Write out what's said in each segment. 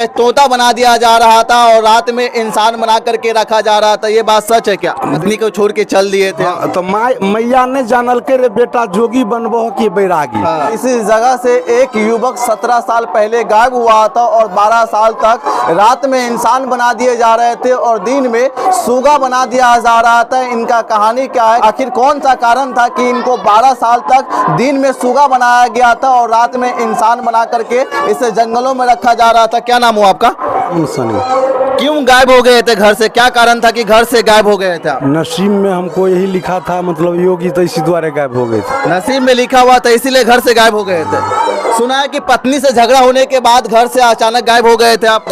तोता बना दिया जा रहा था और रात में इंसान बना करके रखा जा रहा था। ये बात सच है क्या? पत्नी को छोड़ के चल दिए थे। हाँ, तो मैया ने जानल के रे बेटा जोगी बनबो की बैरागी। हाँ। इसी जगह से एक युवक 17 साल पहले गायब हुआ था और 12 साल तक रात में इंसान बना दिए जा रहे थे और दिन में सूगा बना दिया जा रहा था। इनका कहानी क्या है, आखिर कौन सा कारण था कि इनको 12 साल तक दिन में सूगा बनाया गया था और रात में इंसान बना करके इसे जंगलों में रखा जा रहा था? क्या नाम हुआ आपका? क्यों गायब हो गए थे घर से? क्या कारण था कि घर से गायब हो गए थे? नसीब में हमको यही लिखा था, मतलब योगी, तो इसी द्वारा गायब हो गए थे। नसीब में लिखा हुआ था इसीलिए घर से गायब हो गए थे। सुना है कि पत्नी से झगड़ा होने के बाद घर से अचानक गायब हो गए थे आप।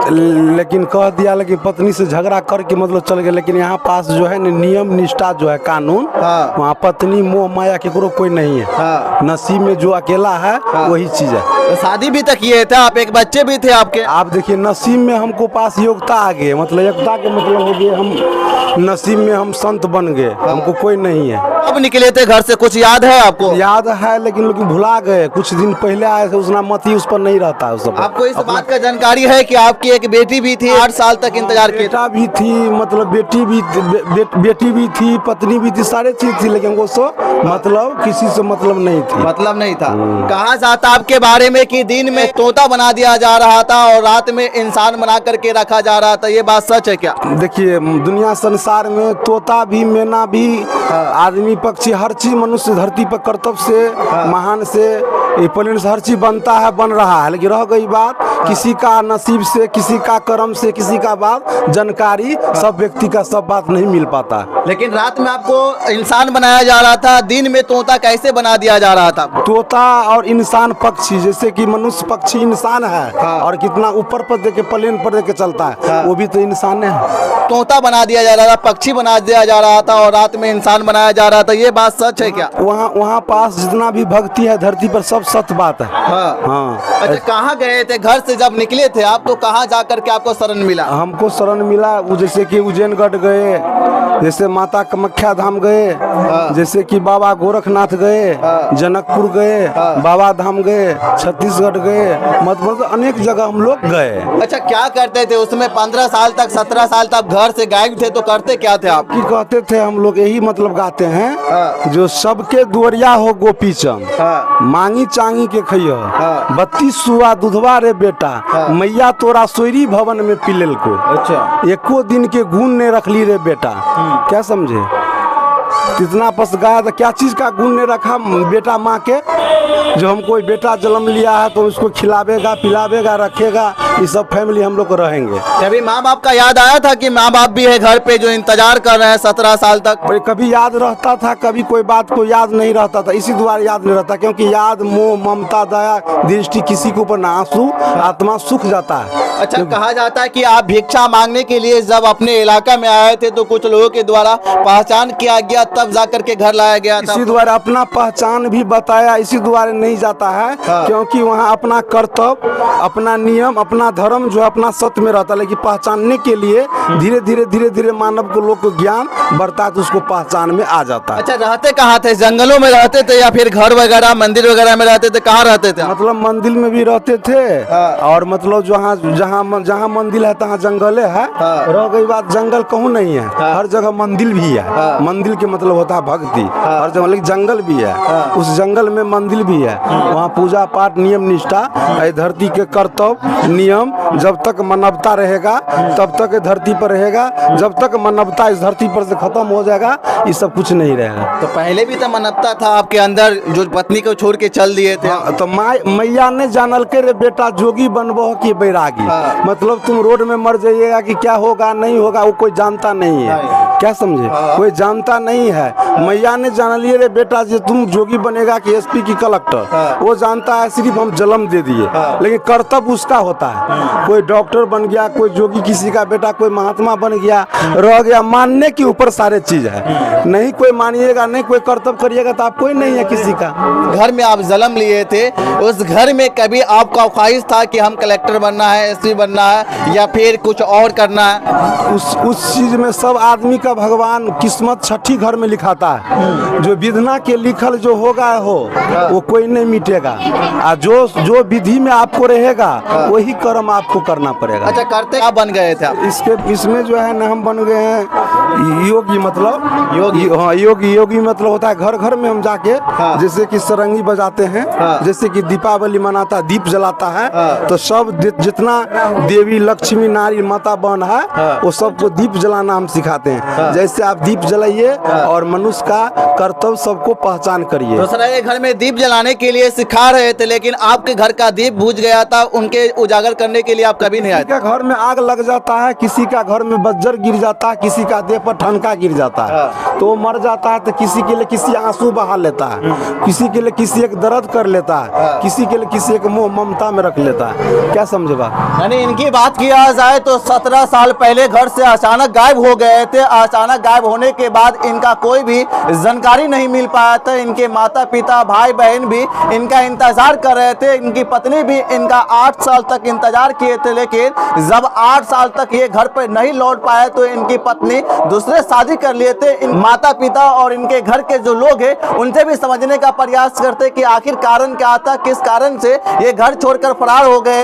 लेकिन कह दिया, लेकिन पत्नी से झगड़ा करके मतलब चल गए। लेकिन यहाँ पास जो है नियम निष्ठा जो है कानून, हाँ। वहाँ पत्नी मोह माया केकरो कोई नहीं है। हाँ। नसीब में जो अकेला है, हाँ। वही चीज है। तो शादी भी तक किए थे आप, एक बच्चे भी थे आपके। आप देखिए नसीब में हमको पास योग्यता आ गए, मतलब योग्यता के मतलब हो गए हम नसीब में हम संत बन गए। हमको कोई नहीं है। अब निकले थे घर से, कुछ याद है आपको? याद है लेकिन भुला गए। कुछ दिन पहले आए थे, उसना मती उस पर नहीं रहता है। उस सब आपको इस बात का जानकारी है कि आपकी एक बेटी भी थी, 8 साल तक इंतजार किया? बेटा भी थी, मतलब बेटी भी थी, पत्नी भी थी, सारे चीज थी, लेकिन वो सो मतलब किसी से मतलब नहीं थी। मतलब नहीं था। कहा जाता आपके बारे में कि दिन में तोता बना दिया जा रहा था और रात में इंसान बना करके रखा जा रहा था। ये बात सच है क्या? देखिए दुनिया संसार में तोता भी, मैना भी, आदमी पक्षी, हर चीज मनुष्य धरती पर कर्तव्य से, महान से, प्लेन से हर चीज बनता है, बन रहा है। लेकिन रह गई बात किसी का नसीब से, किसी का कर्म से, किसी का बात जानकारी, सब व्यक्ति का सब बात नहीं मिल पाता। लेकिन रात में आपको इंसान बनाया जा रहा था, दिन में तोता कैसे बना दिया जा रहा था? तोता और इंसान पक्षी, जैसे कि मनुष्य पक्षी इंसान है, और कितना ऊपर पर देके प्लेन पर देके चलता है, वो भी तो इंसान है। तोता बना दिया जा रहा था, पक्षी बना दिया जा रहा था और रात में इंसान बनाया जा रहा था। ये बात सच है क्या? वहाँ पास जितना भी भक्ति है धरती पर सब सत्य बात है। हाँ। अच्छा, कहाँ गए थे घर से जब निकले थे आप, तो कहाँ जाकर के आपको शरण मिला? हमको शरण मिला जैसे कि उज्जैनगढ़ गए, जैसे माता कामाख्या धाम गए, जैसे कि बाबा गोरखनाथ गए, जनकपुर गए, बाबा धाम गए, छत्तीसगढ़ गए, मतलब अनेक जगह हम लोग गए। अच्छा, क्या करते थे उसमें? 15 साल तक, 17 साल तक घर से गायब थे, तो करते क्या थे आप? की कहते थे हम लोग, यही मतलब गाते हैं, जो सबके दुआरिया हो गोपी चंद, मांगी चांगी के खइयो, 32 सुआ दूधवा रे बेटा, मैया तोरा सोयरी भवन में पिलेल को। अच्छा, एको दिन के गुण ने रखली रे बेटा। क्या समझे? कितना पस गाया था, क्या चीज का गुण ने रखा बेटा माँ के? जो हम कोई बेटा जन्म लिया है तो उसको खिलावेगा, पिलावेगा, रखेगा, ये सब फैमिली हम लोग को रहेंगे। कभी माँ बाप का याद आया था कि माँ बाप भी है घर पे जो इंतजार कर रहे हैं 17 साल तक? कभी याद रहता था, कभी कोई बात को याद नहीं रहता था। इसी द्वारा याद नहीं रहता, क्योंकि याद, मोह, ममता, दया, दृष्टि किसी के ऊपर ना, आंसू आत्मा सूख जाता है। अच्छा, कहा जाता है कि आप भिक्षा मांगने के लिए जब अपने इलाका में आए थे तो कुछ लोगों के द्वारा पहचान किया गया, तब जाकर के घर लाया गया था। इसी द्वारा अपना पहचान भी बताया, इसी द्वारा नहीं जाता है। क्योंकि वहाँ अपना कर्तव्य, अपना नियम, अपना धर्म जो अपना सत्य में रहता है। लेकिन पहचानने के लिए धीरे धीरे मानव को, लोग को ज्ञान बढ़ता है तो उसको पहचान में आ जाता है। अच्छा, रहते कहाँ थे? जंगलों में रहते थे या फिर घर वगैरह, मंदिर वगैरह में रहते थे? कहाँ रहते थे? मतलब मंदिर में भी रहते थे, और मतलब जहाँ मंदिर है तहाँ जंगले है। रह गई बात, जंगल कहूँ नहीं है, हर जगह मंदिर भी है। मंदिर के मतलब होता है भक्ति, हर जगह, लेकिन जंगल भी है, उस जंगल में मंदिर भी है। वहाँ पूजा पाठ, नियम निष्ठा, धरती के कर्तव्य नियम, जब तक मानवता रहेगा तब तक धरती पर रहेगा। जब तक मानवता इस धरती पर से खत्म हो जाएगा, ये सब कुछ नहीं रहेगा। तो पहले भी तो मानवता था आपके अंदर, जो पत्नी को छोड़ के चल दिए थे। तो मैया ने जानल के रे बेटा जोगी बनबो की बैरागी। मतलब तुम रोड में मर जाइएगा कि क्या होगा नहीं होगा, वो कोई जानता नहीं है। क्या समझे? कोई जानता नहीं है। मैया ने जान लिए रे बेटा जी तुम जोगी बनेगा कि एसपी की कलेक्टर, वो जानता है सिर्फ हम जन्म दे दिए, लेकिन कर्तव्य उसका होता है। कोई डॉक्टर बन गया, कोई जोगी किसी का बेटा, कोई महात्मा बन गया, रह गया। मानने के ऊपर सारे चीज है। नहीं कोई मानिएगा, नहीं कोई कर्तव्य करिएगा तो आप कोई नहीं है किसी का। घर में आप जन्म लिए थे, उस घर में कभी आपका ख्वाहिश था कि हम कलेक्टर बनना है, एसपी बनना है, या फिर कुछ और करना है? उस चीज में सब आदमी का भगवान किस्मत छठी घर में लिखाता है। जो विधना के लिखल जो होगा वो कोई नहीं मिटेगा। जो विधि में आपको रहेगा वही कर्म आपको करना पड़ेगा। अच्छा, करते आप बन गए थे आप? इसमें जो है ना हम बन गए हैं योगी, मतलब योगी। हाँ, योगी मतलब होता है घर घर में हम जाके, हाँ। जैसे कि सरंगी बजाते हैं, हाँ। जैसे कि दीपावली मनाता है, दीप जलाता है, हाँ। तो सब जितना देवी लक्ष्मी नारी माता बहन है, हाँ। वो सबको दीप जलाना हम सिखाते हैं। हाँ। जैसे आप दीप जलाइए और मनुष्य का कर्तव्य सबको पहचान करिए। दूसरा, ये घर में दीप जलाने के लिए सिखा रहे थे, लेकिन आपके घर का दीप बुझ गया था, उनके उजागर करने के लिए आप कभी नहीं आए? किसी का घर में आग लग जाता है, किसी का घर में बज्जर गिर जाता है, किसी का देह पर ठनका गिर जाता है, तो वो मर जाता है, तो किसी के लिए किसी आंसू बहा लेता है, किसी के लिए किसी एक दर्द कर लेता है, किसी के लिए किसी एक मोह ममता में रख लेता है। क्या समझे बात? यानी इनकी बात किया जाए तो 17 साल पहले घर से अचानक गायब हो गए थे। अचानक गायब होने के बाद इनका कोई भी जानकारी नहीं मिल पाया था। इनके माता पिता भाई बहन भी इनका इंतजार कर रहे थे। इनकी पत्नी भी इनका 8 साल तक इंतजार किए थे, लेकिन जब 8 साल तक ये घर पर नहीं लौट पाए तो इनकी पत्नी दूसरे शादी कर लिए थे। इन माता पिता और इनके घर के जो लोग हैं उनसे भी समझने का प्रयास करते कि आखिर कारण क्या था, किस कारण से ये घर छोड़कर फरार हो गए।